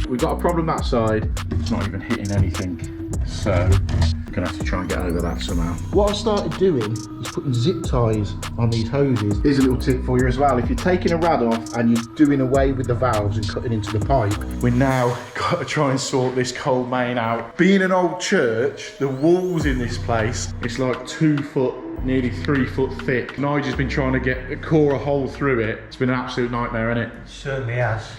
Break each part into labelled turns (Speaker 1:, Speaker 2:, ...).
Speaker 1: we've got a problem that side. It's not even hitting anything. So I'm gonna have to try and get over that somehow. What I started doing is putting zip ties on these hoses. Here's a little tip for you as well. If you're taking a rad off and you're doing away with the valves and cutting into the pipe, we now got to try and sort this cold main out. Being an old church, the walls in this place, it's like 2 foot, nearly 3 foot thick. Nigel's been trying to core a hole through it. It's been an absolute nightmare, hasn't it?
Speaker 2: Certainly has.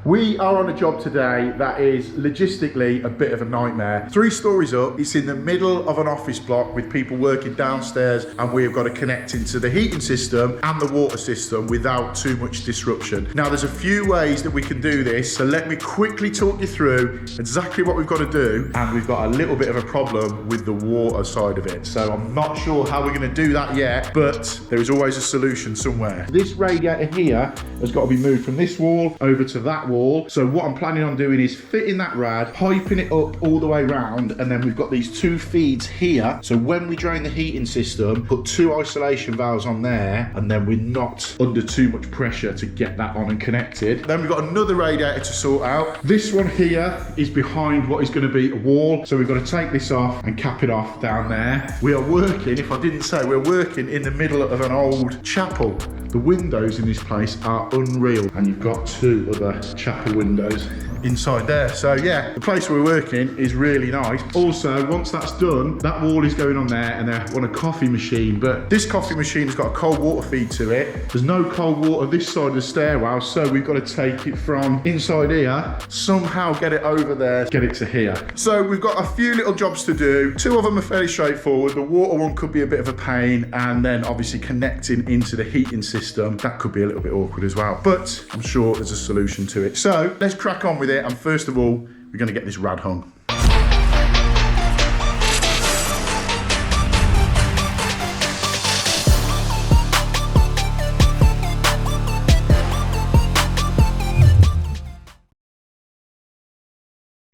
Speaker 1: We are on a job today that is logistically a bit of a nightmare. 3 stories up, it's in the middle of an office block with people working downstairs, and we've got to connect into the heating system and the water system without too much disruption. Now there's a few ways that we can do this, so let me quickly talk you through exactly what we've got to do, and we've got a little bit of a problem with the water side of it. So I'm not sure how we're going to do that yet, but there is always a solution somewhere. This radiator here has got to be moved from this wall over to that wall. So what I'm planning on doing is fitting that rad, piping it up all the way round, and then we've got these 2 feeds here. So when we drain the heating system, put 2 isolation valves on there, and then we're not under too much pressure to get that on and connected. Then we've got another radiator to sort out. This one here is behind what is going to be a wall. So we've got to take this off and cap it off down there. We are working, if I didn't say, we're working in the middle of an old chapel. The windows in this place are unreal, and you've got 2 other chapel windows inside there. So yeah, the place we're working is really nice. Also, once that's done, that wall is going on there, and they want a coffee machine, but this coffee machine has got a cold water feed to it. There's no cold water this side of the stairwell, so we've got to take it from inside here, somehow get it over there, get it to here. So we've got a few little jobs to do. 2 of them are fairly straightforward. The water one could be a bit of a pain, and then obviously connecting into the heating system, that could be a little bit awkward as well, but I'm sure there's a solution to it. So let's crack on with it, and first of all, we're going to get this rad hung.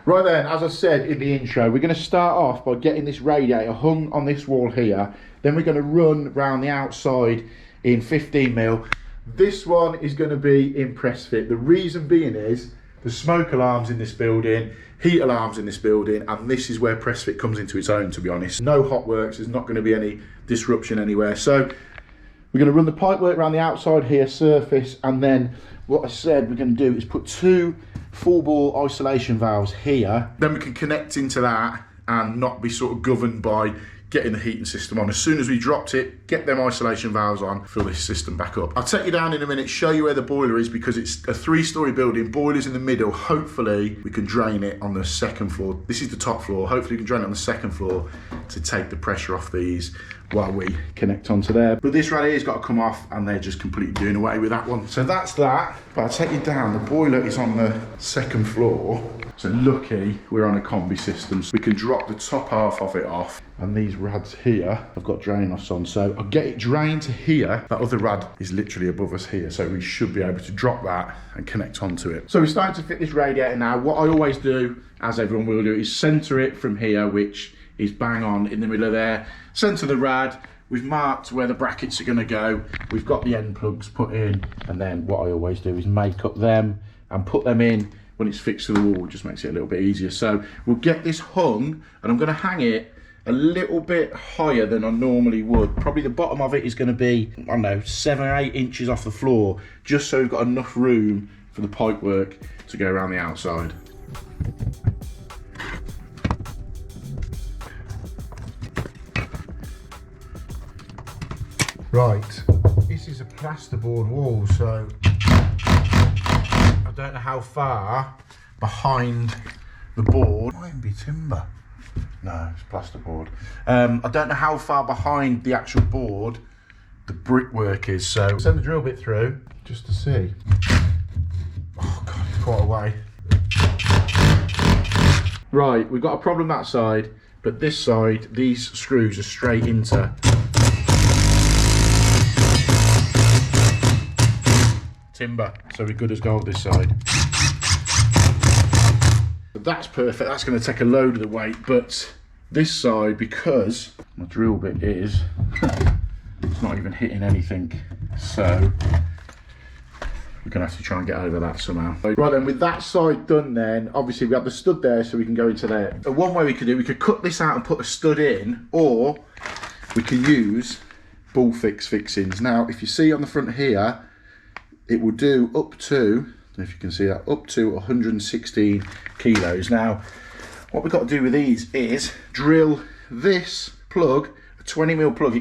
Speaker 1: Right then, as I said in the intro, we're going to start off by getting this radiator hung on this wall here. Then we're going to run round the outside in 15mm. This one is going to be in press fit. The reason being is there's smoke alarms in this building, heat alarms in this building, and this is where press fit comes into its own, to be honest. No hot works, there's not going to be any disruption anywhere. So we're going to run the pipework around the outside here, surface, and then what I said we're going to do is put 2 full bore isolation valves here. Then we can connect into that and not be sort of governed by getting the heating system on. As soon as we dropped it, get them isolation valves on, fill this system back up. I'll take you down in a minute, show you where the boiler is, because it's a 3-story building, boiler's in the middle. Hopefully we can drain it on the 2nd floor. This is the top floor. Hopefully we can drain it on the 2nd floor to take the pressure off these while we connect onto there. But this right here has got to come off, and they're just completely doing away with that one. So that's that. But I'll take you down. The boiler is on the 2nd floor. So lucky we're on a combi system, so we can drop the top half of it off. And these rads here, I've got drain offs on, so I'll get it drained to here. That other rad is literally above us here, so we should be able to drop that and connect onto it. So we're starting to fit this radiator now. What I always do, as everyone will do, is center it from here, which is bang on in the middle of there. Center the rad. We've marked where the brackets are going to go. We've got the end plugs put in, and then what I always do is make up them and put them in when it's fixed to the wall. It just makes it a little bit easier. So we'll get this hung, and I'm going to hang it a little bit higher than I normally would. Probably the bottom of it is going to be, I don't know, 7 or 8 inches off the floor, just so we've got enough room for the pipe work to go around the outside. Right, this is a plasterboard wall, so I don't know how far behind the board. Might be timber. No, it's plasterboard. I don't know how far behind the actual board the brickwork is, so send the drill bit through just to see. Oh God, it's quite a way. Right, we've got a problem that side, but this side, these screws are straight into timber, so we're good as gold this side. That's perfect. That's going to take a load of the weight, but this side, because my drill bit is it's not even hitting anything, so we're gonna have to try and get over that somehow. Right then, with that side done then, obviously we have the stud there so we can go into there. One way we could do, we could cut this out and put a stud in, or we can use ball fixings. Now, if you see on the front here, it will do up to, I don't know if you can see that, up to 116 kilos. Now, what we've got to do with these is drill this plug, a 20mm plug.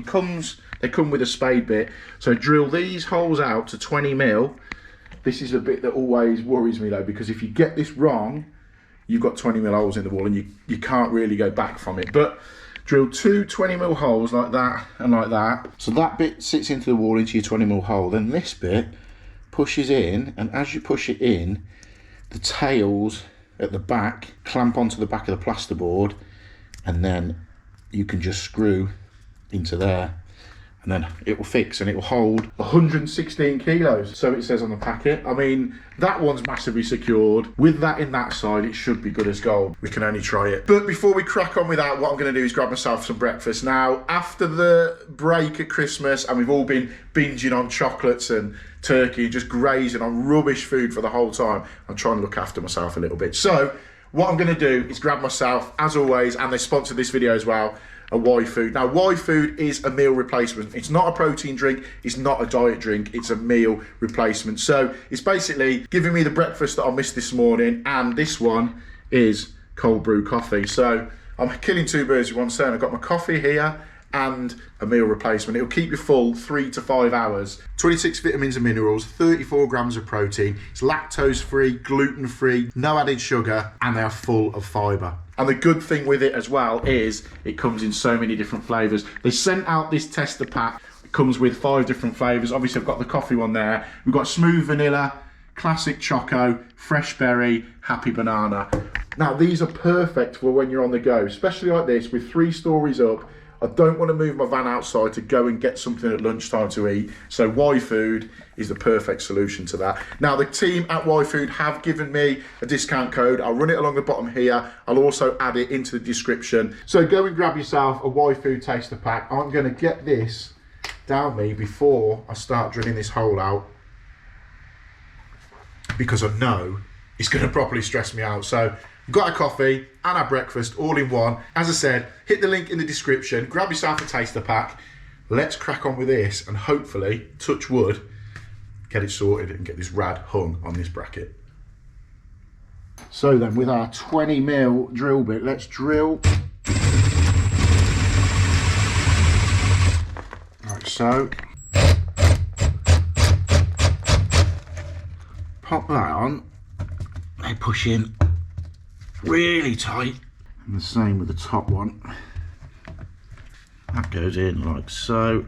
Speaker 1: They come with a spade bit. So drill these holes out to 20mm. This is the bit that always worries me though, because if you get this wrong, you've got 20mm holes in the wall and you can't really go back from it. But drill two 20mm holes like that and like that. So that bit sits into the wall, into your 20mm hole. Then this bit pushes in, and as you push it in, the tails at the back clamp onto the back of the plasterboard, and then you can just screw into there, and then it will fix and it will hold 116 kilos. So it says on the packet. I mean, that one's massively secured. With that in that side, it should be good as gold. We can only try it. But before we crack on with that, what I'm gonna do is grab myself some breakfast. Now, after the break at Christmas, and we've all been binging on chocolates and turkey, just grazing on rubbish food for the whole time, I'm trying to look after myself a little bit. So what I'm gonna do is grab myself, as always, and they sponsored this video as well, a Y Food. Now, Y Food is a meal replacement. It's not a protein drink, it's not a diet drink, it's a meal replacement. So it's basically giving me the breakfast that I missed this morning, and this one is cold brew coffee. So I'm killing two birds with one stone. I've got my coffee here and a meal replacement. It'll keep you full 3 to 5 hours. 26 vitamins and minerals, 34 grams of protein. It's lactose free, gluten free, no added sugar, and they are full of fibre. And the good thing with it as well is it comes in so many different flavours. They sent out this tester pack. It comes with 5 different flavours. Obviously I've got the coffee one there. We've got smooth vanilla, classic choco, fresh berry, happy banana. Now these are perfect for when you're on the go, especially like this with 3 stories up. I don't want to move my van outside to go and get something at lunchtime to eat. So Y Food is the perfect solution to that. Now the team at Y Food have given me a discount code. I'll run it along the bottom here. I'll also add it into the description. So go and grab yourself a Y Food taster pack. I'm going to get this down me before I start drilling this hole out, because I know it's going to properly stress me out. So we've got our coffee and our breakfast all in one. As I said, hit the link in the description, grab yourself a taster pack. Let's crack on with this and hopefully, touch wood, get it sorted and get this rad hung on this bracket. So then with our 20mm drill bit, let's drill. Like so. Pop that on, they push in really tight, and the same with the top one. That goes in like so.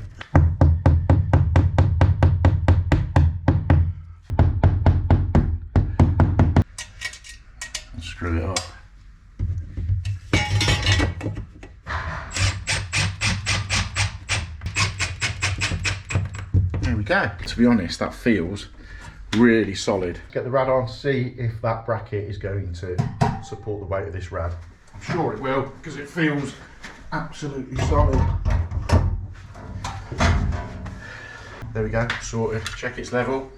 Speaker 1: And screw it up. There we go. To be honest, that feels really solid. Get the rad on, see if that bracket is going to support the weight of this rad. I'm sure it will, because it feels absolutely solid. There we go, sorted. Check its level.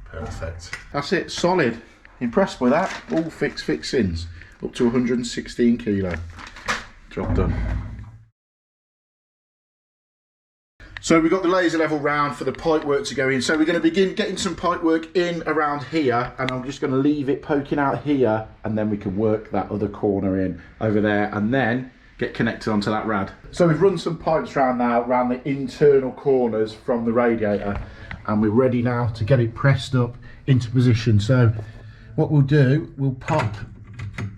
Speaker 1: Perfect. That's it, solid. Impressed with that. All fixings. Up to 116 kilo. Job done. So we've got the laser level round for the pipe work to go in. So we're going to begin getting some pipe work in around here, and I'm just going to leave it poking out here, and then we can work that other corner in over there and then get connected onto that rad. So we've run some pipes around now, around the internal corners from the radiator, and we're ready now to get it pressed up into position. So what we'll do, we'll pop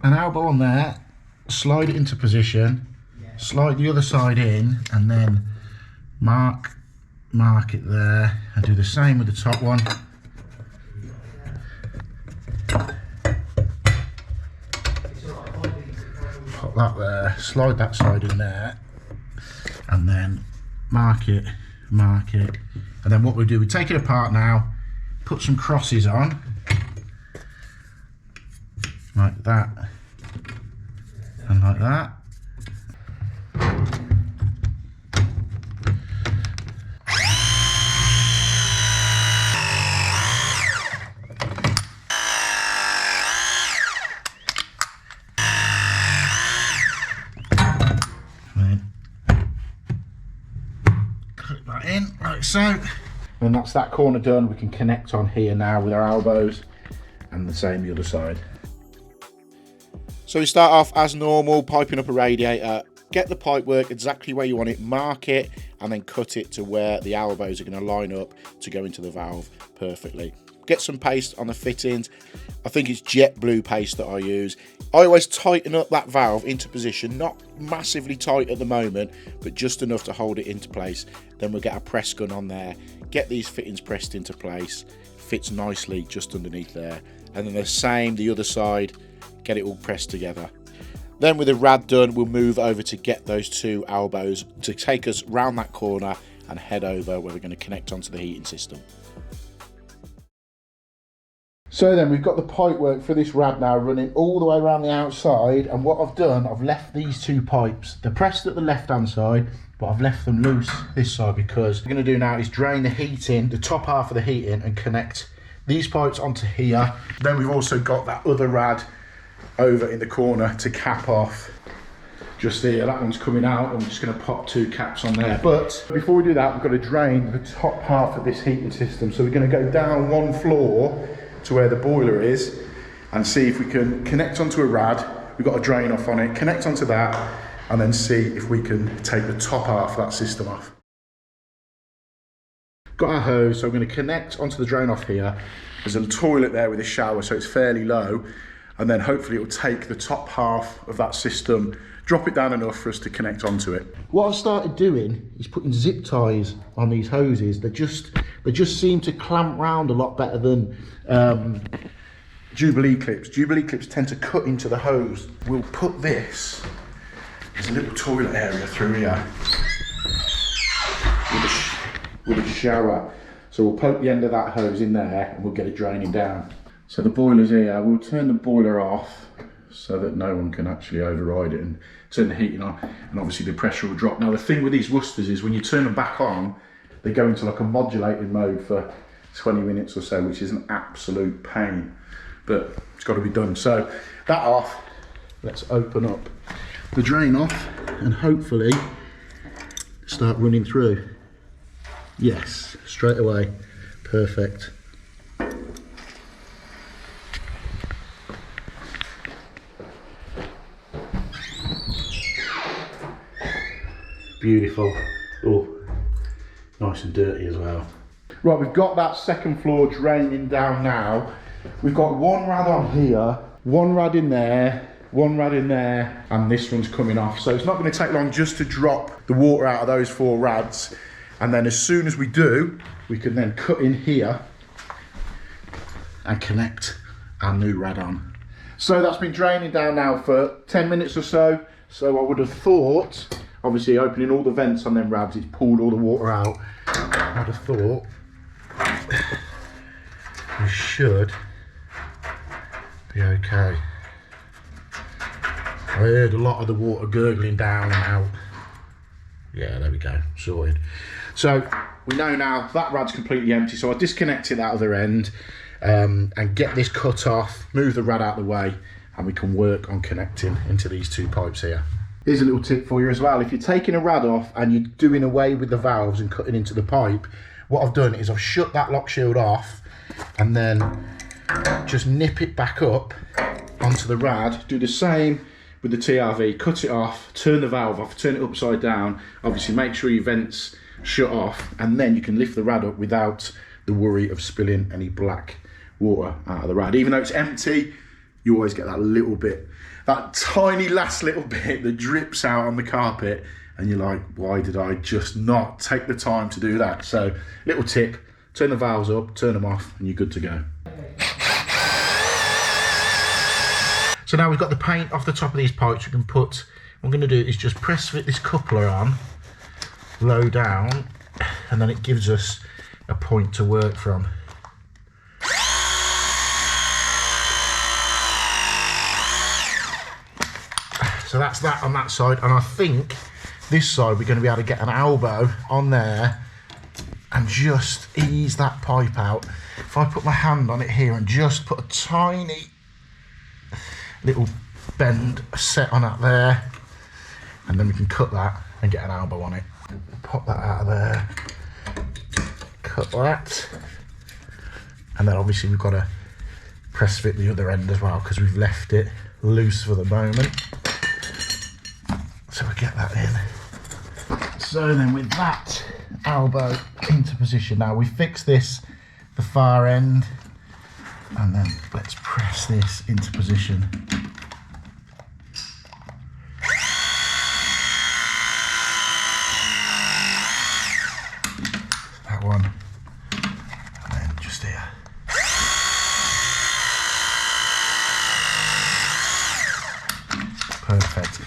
Speaker 1: an elbow on there, slide it into position, slide the other side in, and then mark it there, and do the same with the top one. Pop that there, slide that side in there, and then mark it, and then what we'll do, we take it apart now, put some crosses on like that and like that. like so. And that's that corner done. We can connect on here now with our elbows, and the same the other side. So we start off as normal, piping up a radiator. Get the pipe work exactly where you want it, mark it, and then cut it to where the elbows are going to line up to go into the valve perfectly. Get some paste on the fittings. I think it's jet blue paste that I use. I always tighten up that valve into position, not massively tight at the moment, but just enough to hold it into place. Then we'll get a press gun on there, get these fittings pressed into place, fits nicely just underneath there. And then the same, the other side, get it all pressed together. Then with the rad done, we'll move over to get those two elbows to take us round that corner and head over where we're going to connect onto the heating system. So then we've got the pipe work for this rad now running all the way around the outside, and what I've done, I've left these two pipes. They're pressed at the left hand side, but I've left them loose this side because what we're going to do now is drain the heating, the top half of the heating, and connect these pipes onto here. Then we've also got that other rad over in the corner to cap off just here. That one's coming out. I'm just going to pop two caps on there. But before we do that, we've got to drain the top half of this heating system. So we're going to go down one floor to where the boiler is and see if we can connect onto a rad. We've got a drain off on it, connect onto that, and then see if we can take the top half of that system off. Got our hose, so I'm going to connect onto the drain off here. There's a toilet there with a shower, so it's fairly low, and then hopefully it will take the top half of that system, drop it down enough for us to connect onto it. What I've started doing is putting zip ties on these hoses. They just seem to clamp round a lot better than Jubilee clips. Jubilee clips tend to cut into the hose. We'll put this, there's a little toilet area through here with a shower. So we'll poke the end of that hose in there and we'll get it draining down. So the boiler's here. We'll turn the boiler off so that no one can actually override it and turn the heating on, and obviously the pressure will drop. Now the thing with these Worcesters is when you turn them back on, they go into like a modulated mode for 20 minutes or so, which is an absolute pain, but it's got to be done. So that off, let's open up the drain off and hopefully start running through. Yes, straight away, perfect. Beautiful. Oh, nice and dirty as well. Right, we've got that second floor draining down now. We've got one rad on here, one rad in there, one rad in there, and this one's coming off. So it's not going to take long just to drop the water out of those four rads. And then as soon as we do, we can then cut in here and connect our new rad on. So that's been draining down now for 10 minutes or so. So I would have thought, obviously opening all the vents on them rads, it's pulled all the water out. I'd have thought we should be okay. I heard a lot of the water gurgling down and out. Yeah, there we go, sorted. So we know now that rad's completely empty, so I disconnected that other end and get this cut off, move the rad out of the way, and we can work on connecting into these two pipes here. Here's a little tip for you as well. If you're taking a rad off and you're doing away with the valves and cutting into the pipe, what I've done is I've shut that lock shield off and then just nip it back up onto the rad. Do the same with the TRV, cut it off, turn the valve off, turn it upside down. Obviously make sure your vents shut off, and then you can lift the rad up without the worry of spilling any black water out of the rad. Even though it's empty, you always get that little bit, that tiny last little bit that drips out on the carpet, and you're like, why did I just not take the time to do that? So little tip, turn the valves up, turn them off, and you're good to go. So now we've got the paint off the top of these pipes. We can put, what I'm going to do is just press fit this coupler on low down, and then it gives us a point to work from. So that's that on that side, and I think this side we're going to be able to get an elbow on there and just ease that pipe out. If I put my hand on it here and just put a tiny little bend set on that there, and then we can cut that and get an elbow on it. Pop that out of there, cut that. And then obviously we've got to press fit the other end as well because we've left it loose for the moment. So we get that in. So then with that elbow into position now, we fix this, the far end, and then let's press this into position. That one, and then just here. Perfect.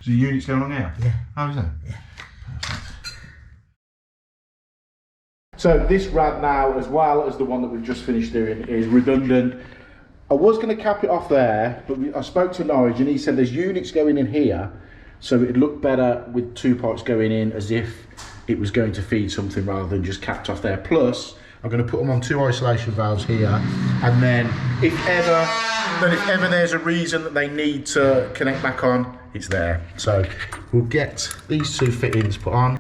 Speaker 1: So the unit's going on here?
Speaker 2: Yeah.
Speaker 1: How is it?
Speaker 2: Yeah.
Speaker 1: Perfect. So this rad now, as well as the one that we've just finished doing, is redundant. I was going to cap it off there, but I spoke to Nigel and he said there's units going in here, so it'd look better with two pipes going in as if it was going to feed something rather than just capped off there. Plus, I'm going to put them on 2 isolation valves here, and then if ever there's a reason that they need to connect back on, it's there. So we'll get these 2 fittings put on.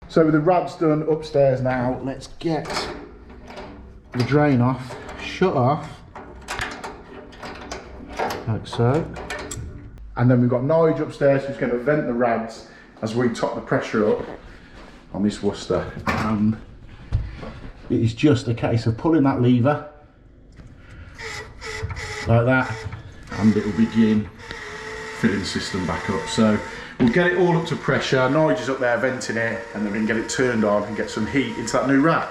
Speaker 1: So with the rads done upstairs now, let's get the drain off, shut off, like so. And then we've got Nigel upstairs who's going to vent the rads as we top the pressure up on this Worcester. It is just a case of pulling that lever like that, and it will begin filling the system back up. So we'll get it all up to pressure. Nigel's up there venting it, and then we can get it turned on and get some heat into that new rad.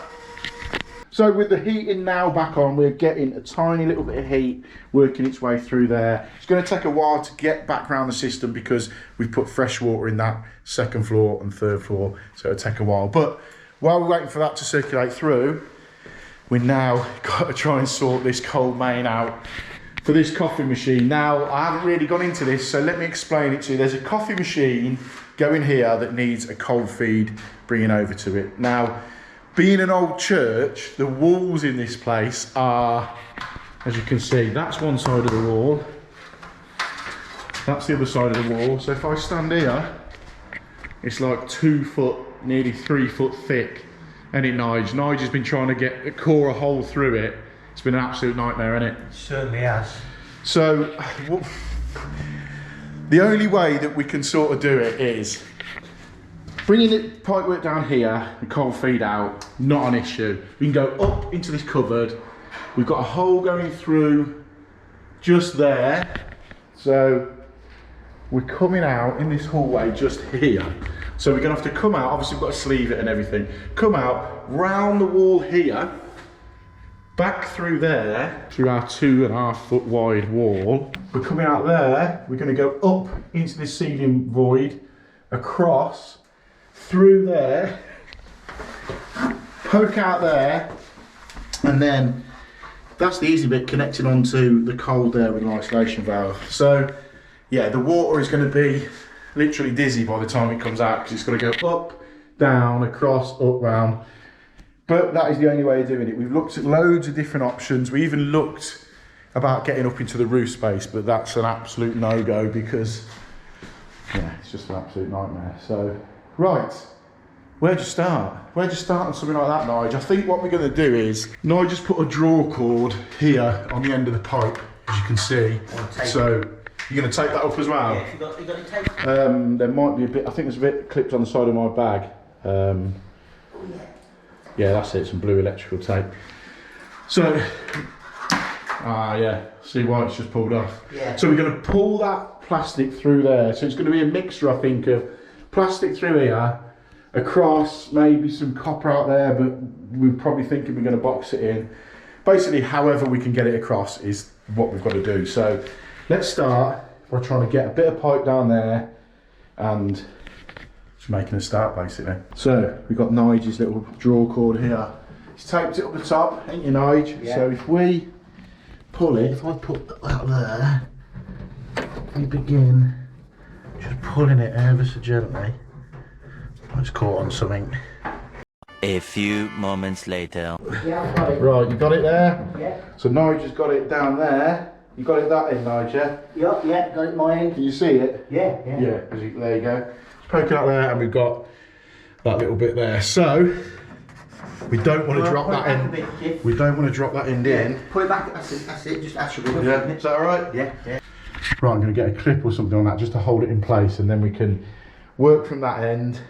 Speaker 1: So with the heating now back on, we're getting a tiny little bit of heat working its way through there. It's going to take a while to get back around the system because we've put fresh water in that 2nd floor and 3rd floor, so it'll take a while. But while we're waiting for that to circulate through, we now got to try and sort this cold main out for this coffee machine. Now, I haven't really gone into this, so let me explain it to you. There's a coffee machine going here that needs a cold feed bringing over to it. Now, being an old church, the walls in this place are, as you can see, that's one side of the wall, that's the other side of the wall. So if I stand here, it's like 2 foot, nearly 3 foot thick. And it Nigel's been trying to core a hole through it. It's been an absolute nightmare, hasn't it?
Speaker 2: It certainly has.
Speaker 1: So the only way that we can sort of do it is bringing the pipework down here and cold feed out, not an issue. We can go up into this cupboard. We've got a hole going through just there. So we're coming out in this hallway just here. So we're gonna have to come out, obviously we've got to sleeve it and everything, come out, round the wall here, back through there, through our 2.5 foot wide wall. We're coming out there, we're gonna go up into this ceiling void, across, through there, poke out there, and then that's the easy bit, connecting onto the cold there with an isolation valve. So yeah, the water is going to be literally dizzy by the time it comes out because it's got to go up, down, across, up, round. But that is the only way of doing it. We've looked at loads of different options. We even looked about getting up into the roof space, but that's an absolute no-go because yeah, it's just an absolute nightmare. So right, where'd you start? Where'd you start on something like that, Nigel? I think what we're going to do is Nigel's put a draw cord here on the end of the pipe, as you can see. So you're going to tape that up as well?
Speaker 2: Yeah, you got any tape?
Speaker 1: There might be a bit, I think there's a bit clipped on the side of my bag. Yeah, that's it, some blue electrical tape. So, yeah, see why it's just pulled off.
Speaker 2: Yeah.
Speaker 1: So we're going to pull that plastic through there. So it's going to be a mixture, I think, of plastic through here, across, maybe some copper out there, but we're probably thinking we're going to box it in. Basically, however we can get it across is what we've got to do. So let's start by trying to get a bit of pipe down there and just making a start, basically. So we've got Nigel's little draw cord here. He's taped it up the top, ain't you, Nigel? Yeah. So if we pull it, if I put that there, we begin just pulling it ever so gently. I just caught on something.
Speaker 2: A few moments later.
Speaker 3: Yeah, I've got it.
Speaker 1: Right, you got it there?
Speaker 3: Yeah.
Speaker 1: So Nigel's got it down there. You got it that end, Nigel?
Speaker 3: Yeah, got it my end.
Speaker 1: Can you see it?
Speaker 3: Yeah.
Speaker 1: Yeah, there you go. It's poking out there and we've got that little bit there. So, we don't want to drop that end. We don't want to drop that end in.
Speaker 3: Put it back, that's it, just actually.
Speaker 1: Yeah, is that alright?
Speaker 3: Yeah.
Speaker 1: Right, I'm going to get a clip or something on that just to hold it in place, and then we can work from that end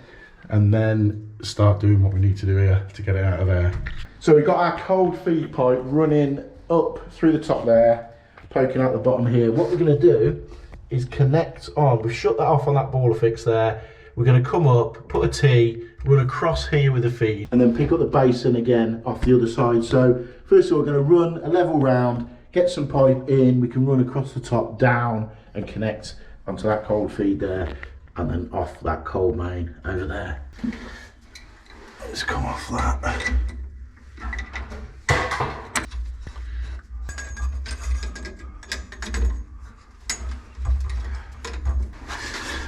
Speaker 1: and then start doing what we need to do here to get it out of there. So we've got our cold feed pipe running up through the top there, poking out the bottom here. What we're going to do is connect on. We've shut that off on that baller fix there. We're going to come up, put a T, run across here with the feed, and then pick up the basin again off the other side. So first of all, we're going to run a level round, get some pipe in, we can run across the top, down, and connect onto that cold feed there, and then off that cold main over there. Let's come off that.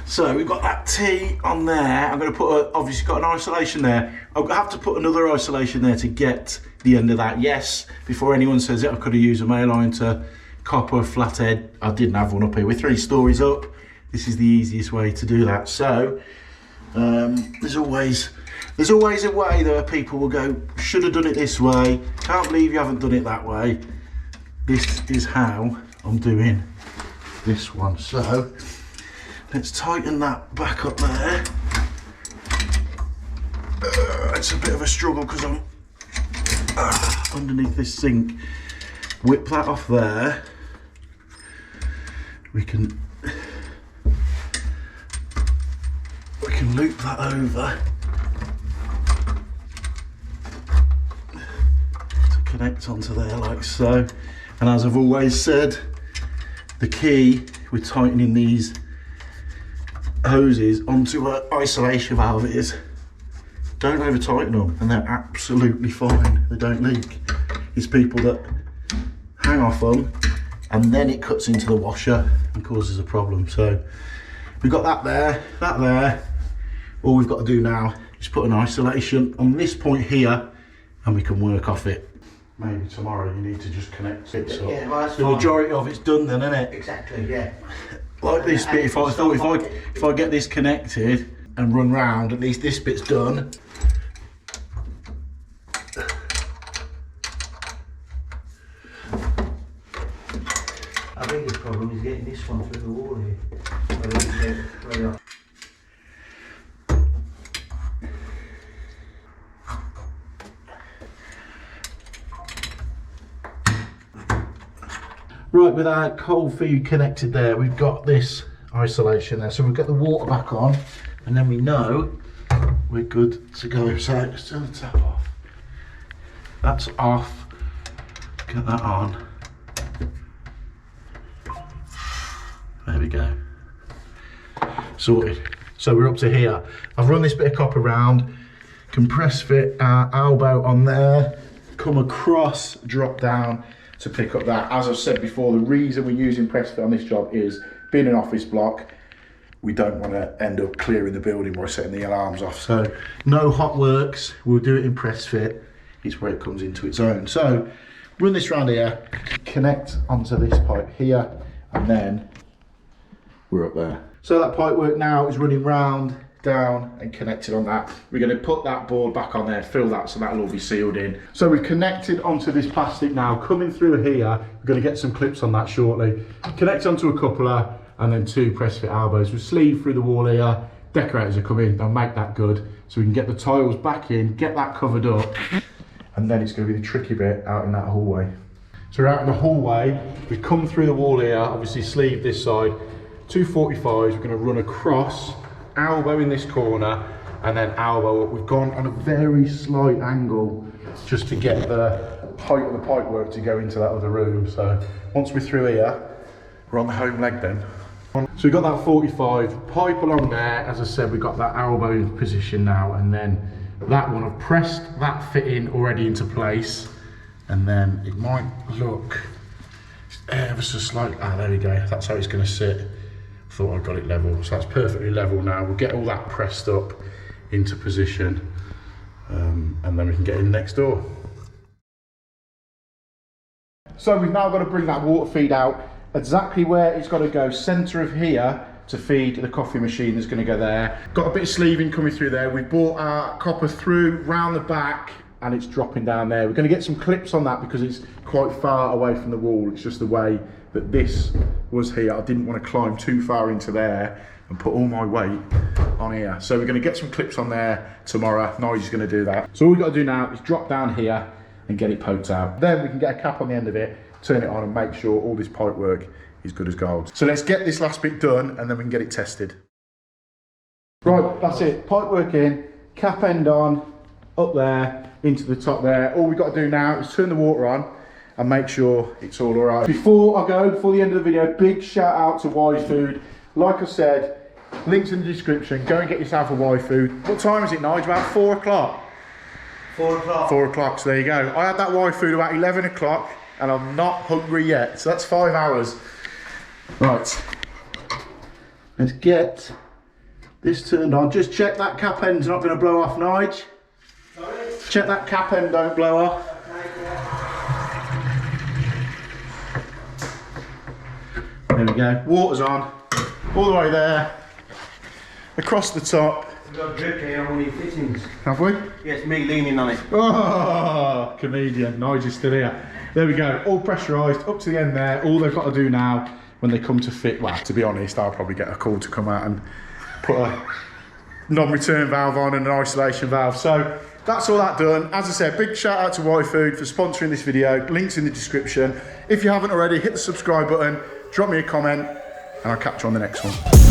Speaker 1: So we've got that T on there. I'm going to put obviously got an isolation there. I'll have to put another isolation there to get the end of that. Yes, before anyone says it, I could have used a mail line to copper flathead. I didn't have one up here. We're 3 stories up. This is the easiest way to do that. So there's always a way that people will go, should have done it this way. Can't believe you haven't done it that way. This is how I'm doing this one. So let's tighten that back up there. It's a bit of a struggle because I'm underneath this sink. Whip that off there. We can loop that over to connect onto there like so. And as I've always said, the key with tightening these hoses onto an isolation valve is don't over tighten them, and they're absolutely fine. They don't leak. It's people that hang off them and then it cuts into the washer and causes a problem. So we've got that there. All we've got to do now is put an isolation on this point here and we can work off it. Maybe tomorrow you need to just connect it. So
Speaker 3: Yeah, well, that's
Speaker 1: the
Speaker 3: fine.
Speaker 1: majority of it's done then, isn't it?
Speaker 3: Exactly, yeah.
Speaker 1: Like this bit, if I get this connected and run round, at least this bit's done.
Speaker 3: Our biggest problem is getting this one through the wall here.
Speaker 1: Right, with our cold feed connected there, we've got this isolation there. So we've got the water back on, and then we know we're good to go. So let's turn the tap off. That's off. Get that on. There we go. Sorted. So we're up to here. I've run this bit of copper round, compress fit our elbow on there, come across, drop down to pick up that. As I've said before, the reason we're using press fit on this job is being an office block, we don't want to end up clearing the building by setting the alarms off. So no hot works, we'll do it in press fit. It's where it comes into its own. So run this round here, connect onto this pipe here, and then we're up there. So that pipe work now is running round, down, and connected on that. We're going to put that board back on there, fill that, so that'll all be sealed in. So we've connected onto this plastic now. Coming through here, we're going to get some clips on that shortly. Connect onto a coupler, and then 2 press fit elbows. With sleeve through the wall here, decorators are coming, they'll make that good, so we can get the tiles back in, get that covered up, and then it's going to be the tricky bit out in that hallway. So we're out in the hallway, we've come through the wall here, obviously sleeve this side, 245s, we're going to run across, elbow in this corner, and then elbow up. We've gone on a very slight angle just to get the height of the pipe work to go into that other room. So once we're through here, we're on the home leg then. So we've got that 45 pipe along there. As I said, we've got that elbow in position now, and then that one, I've pressed that fit in already into place, and then it might look ever so slight. There we go, that's how it's going to sit. Thought I got it level, so that's perfectly level now. We'll get all that pressed up into position, and and then we can get in next door. So we've now got to bring that water feed out exactly where it's got to go, centre of here, to feed the coffee machine that's going to go there. Got a bit of sleeving coming through there. We've brought our copper through round the back and it's dropping down there. We're going to get some clips on that because it's quite far away from the wall. It's just the way that this was here. I didn't want to climb too far into there and put all my weight on here. So we're going to get some clips on there tomorrow. Nigel's going to do that. So all we've got to do now is drop down here and get it poked out. Then we can get a cap on the end of it, turn it on and make sure all this pipe work is good as gold. So let's get this last bit done and then we can get it tested. Right, that's it. Pipe work in, cap end on, up there, into the top there. All we've got to do now is turn the water on and make sure it's all alright. Before I go, before the end of the video, big shout out to Y-Food. Like I said, links in the description. Go and get yourself a Y-Food. What time is it, Nigel? About 4 o'clock?
Speaker 3: 4 o'clock.
Speaker 1: 4 o'clock, so there you go. I had that Y-Food about 11 o'clock and I'm not hungry yet, so that's 5 hours. Right, let's get this turned on. Just check that cap end's not going to blow off, Nige.
Speaker 3: Sorry?
Speaker 1: Check that cap end don't blow off. There we go, water's on, all the way there, across the top.
Speaker 3: We've got a drip here on the fittings.
Speaker 1: Have we?
Speaker 3: Yes, me leaning on it.
Speaker 1: Oh, comedian, Nigel's still here. There we go, all pressurised, up to the end there. All they've got to do now, when they come to fit, well, to be honest, I'll probably get a call to come out and put a non-return valve on and an isolation valve. So that's all that done. As I said, big shout out to Y-Food for sponsoring this video. Links in the description. If you haven't already, hit the subscribe button, drop me a comment, and I'll catch you on the next one.